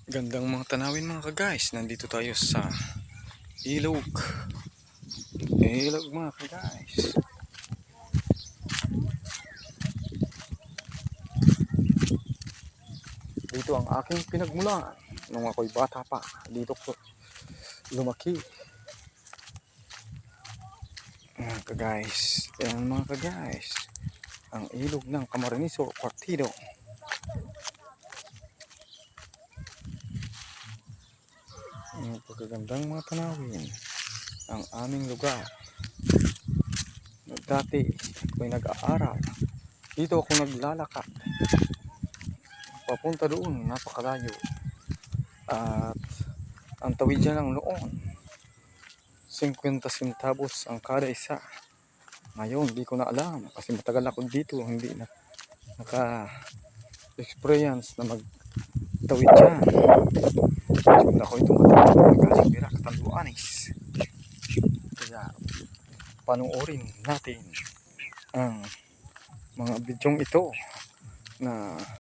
Gandang mga tanawin mga ka-guys. Nandito tayo sa ilog. Ilog mga ka-guys. Dito ang aking pinagmulan nung ako'y bata pa. Dito ko lumaki. Mga ka-guys. Yan mga ka-guys. Ang ilog ng Camarines Sur Partido. Ang pagkagandang mga tanawin. Ang aming lugar. Dati ako'y nag-aaral. Dito ako naglalakad. Papunta doon, napakalayo. At ang tawid dyan lang noon 50 centavos ang kada isa. Ngayon di ko na alam kasi matagal ako dito, hindi na naka-experience na magtawid dyan. So ako'y tumatawid galing Pira, Catanduanes. Kaya panoorin natin ang mga bidyong ito na